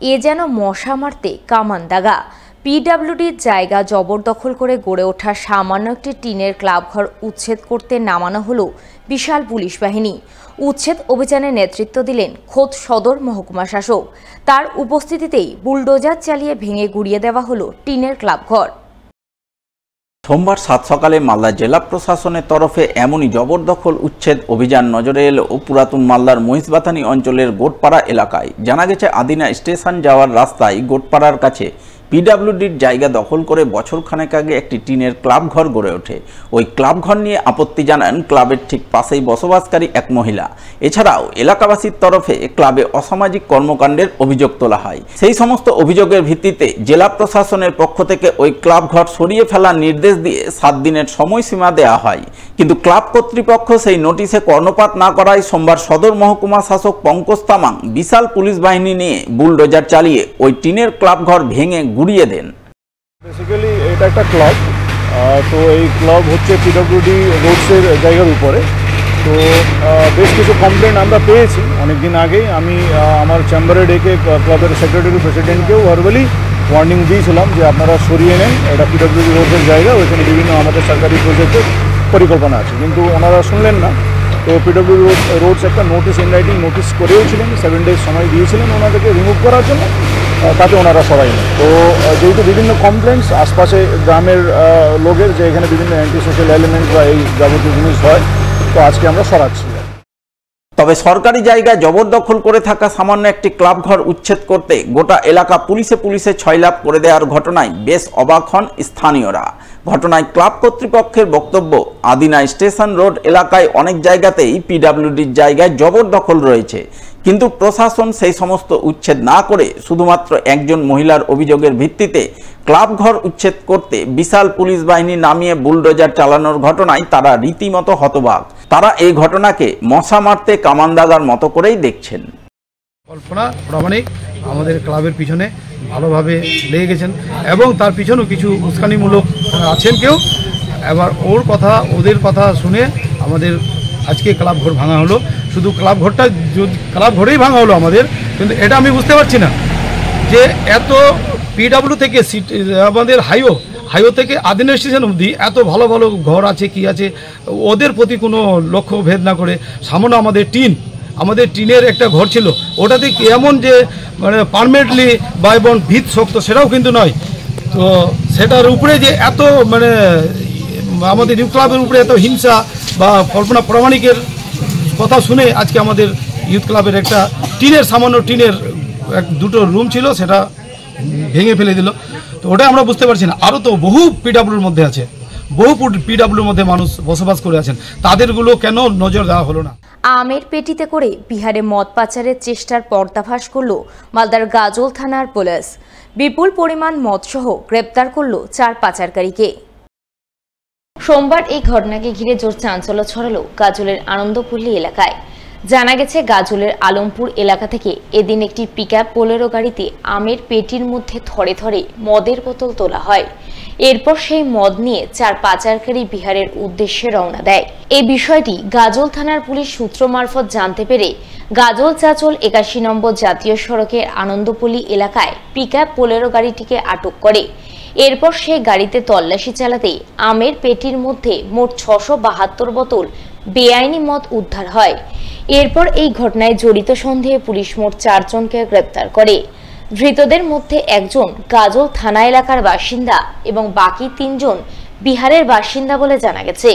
এ যেন মশা মারতে কামান দাগা। পিডব্লিউডির জায়গা জবরদখল করে গড়ে ওঠা সামান্য একটি টিনের ক্লাবঘর উচ্ছেদ করতে নামানো হলো বিশাল পুলিশ বাহিনী। উচ্ছেদ অভিযানে নেতৃত্ব দিলেন খোদ সদর মহকুমা শাসক। তার উপস্থিতিতেই বুলডোজার চালিয়ে ভেঙে গুড়িয়ে দেওয়া হলো টিনের ক্লাবঘর। সোমবার সাত সকালে মালদা জেলা প্রশাসনের তরফে এমনই জবরদখল উচ্ছেদ অভিযান নজরে এলো পুরাতন মালদার মহিষবাথানি অঞ্চলের গোটপাড়া এলাকায়। জানা গেছে, আদিনা স্টেশন যাওয়ার রাস্তায় গোটপাড়ার কাছে পিডব্লিউডির জায়গা দখল করে বছরখানেক আগে একটি টিনের ক্লাবঘর গড়ে ওঠে। ওই ক্লাবঘর নিয়ে আপত্তি জানান ক্লাবের ঠিক পাশেই বসবাসকারী এক মহিলা। এছাড়াও এলাকাবাসীর তরফে ক্লাবে অসামাজিক কর্মকাণ্ডের অভিযোগ তোলা হয়। সেই সমস্ত অভিযোগের ভিত্তিতে জেলা প্রশাসনের পক্ষ থেকে ওই ক্লাবঘর সরিয়ে ফেলার নির্দেশ দিয়ে 7 দিনের সময়সীমা দেওয়া হয়। কিন্তু ক্লাব কর্তৃপক্ষ সেই নোটিশে কর্ণপাত না করায় সোমবার সদর মহকুমা শাসক পঙ্কজ তামাং বিশাল পুলিশ বাহিনী নিয়ে বুলডোজার চালিয়ে ওই টিনের ক্লাবঘর ভেঙে গুড়িয়ে দেন। বেসিক্যালি এটা একটা ক্লাব, তো এই ক্লাব হচ্ছে পিডব্লিউডি রোডসের জায়গার উপরে। তো বেশ কিছু কমপ্লেন আমরা পেয়েছি অনেকদিন আগেই। আমি আমার চেম্বারে ডেকে ক্লাবের সেক্রেটারি প্রেসিডেন্টকেও ভার্বালি ওয়ার্নিং দিয়েছিলাম যে আপনারা সরিয়ে নেন, এটা পিডব্লিউডি রোডসের জায়গা, ওইখানে বিভিন্ন আমাদের সরকারি প্রজেক্টের পরিকল্পনা আছে, কিন্তু ওনারা শুনলেন না। তো পিডব্লিউডি রোডস একটা নোটিশ ইন রাইটিং নোটিশ করেওছিলেন, 7 ডেজ সময় দিয়েছিলেন ওনাদেরকে রিমুভ করার জন্য, তাতে ওনারা সরায়নি। তো যেহেতু বিভিন্ন কমপ্লেন্টস আশপাশে গ্রামের লোকের যে এখানে বিভিন্ন অ্যান্টি সোশ্যাল এলিমেন্ট বা এই যাবতীয় জিনিস হয়, তো আজকে আমরা সরাচ্ছি। তবে সরকারি জায়গায় জবরদখল করে থাকা সামান্য একটি ক্লাবঘর উচ্ছেদ করতে গোটা এলাকা পুলিশে ছয়লাভ করে দেওয়ার ঘটনায় বেশ অবাক হন স্থানীয়রা। ঘটনায় ক্লাব কর্তৃপক্ষের বক্তব্য, আদিনা স্টেশন রোড এলাকায় অনেক জায়গাতেই পিডব্লিউডির জায়গায় জবরদখল রয়েছে, কিন্তু প্রশাসন সেই সমস্ত উচ্ছেদ না করে শুধুমাত্র একজন মহিলার অভিযোগের ভিত্তিতে ক্লাবঘর উচ্ছেদ করতে বিশাল পুলিশ বাহিনী নামিয়ে বুলডোজার চালানোর ঘটনায় তারা রীতিমতো হতবাক। তারা এই ঘটনাকে মশা মারতে কামান দাগার মতো করেই দেখছেন। কল্পনা প্রামাণিক আমাদের ক্লাবের পিছনে ভালোভাবে লেগে গেছেন এবং তার পিছনেও কিছু উস্কানিমূলক আছেন কেউ। এবার ওদের কথা শুনে আমাদের আজকে ক্লাবঘর ভাঙা হলো। শুধু ক্লাবঘরেই ভাঙা হলো আমাদের, কিন্তু এটা আমি বুঝতে পারছি না যে এত পিডব্লিউ থেকে আমাদের হাইও থেকে আদিনা স্টেশন অবধি এত ভালো ভালো ঘর আছে, কি আছে, ওদের প্রতি কোনো লক্ষ্য ভেদ না করে সামান্য আমাদের টিনের একটা ঘর ছিল, ওটাতে এমন যে মানে পারমানেন্টলি বা এবং ভিত শক্ত সেটাও কিন্তু নয়। তো সেটার উপরে যে এত মানে আমাদের ইউথ ক্লাবের উপরে এত হিংসা বা কল্পনা প্রামাণিকের কথা শুনে আজকে আমাদের ইউথ ক্লাবের একটা সামান্য টিনের দুটো রুম ছিল, সেটা ভেঙে ফেলে দিল। তো ওটা আমরা বুঝতে পারছি না। আরও তো বহু পিডব্লিউর মধ্যে আছে, বহু পিডব্লিউর মধ্যে মানুষ বসবাস করে আছেন, তাদেরগুলো কেন নজর দেওয়া হলো না? আমের পেটিতে করে বিহারে মদ পাচারের চেষ্টার পর্দাফাশ করল মালদার গাজল থানার পুলিশ। বিপুল পরিমাণ মদসহ গ্রেপ্তার করল 4 পাচারকারীকে। সোমবার এই ঘটনাকে ঘিরে জোর চাঞ্চল্য ছড়ালো গাজলের আনন্দপল্লী এলাকায়। জানা গেছে, গাজলের আলমপুর এলাকা থেকে এদিন একটি পিকআপ বোলেরো গাড়িতে আমের পেটির মধ্যে থরে থরে মদের বোতল তোলা হয়। এরপর সেই মদ নিয়ে 4 পাচারকারী বিহারের উদ্দেশ্যে রওনা দেয়। এই বিষয়টি গাজল থানার পুলিশ সূত্র মারফত জানতে পেরে গাজল চাচল 81 নম্বর জাতীয় সড়কের আনন্দপল্লী এলাকায় পিকআপ বোলেরো গাড়িটিকে আটক করে। এরপর সেই গাড়িতে তল্লাশি চালাতে আমের পেটির মধ্যে মোট 672 বোতল বেআইনি মদ উদ্ধার হয়। এরপর এই ঘটনায় জড়িত সন্দেহে পুলিশ মোট 4 জনকে গ্রেপ্তার করে। ধৃতদের মধ্যে একজন গাজল থানা এলাকার বাসিন্দা এবং বাকি 3 জন বিহারের বাসিন্দা বলে জানা গেছে।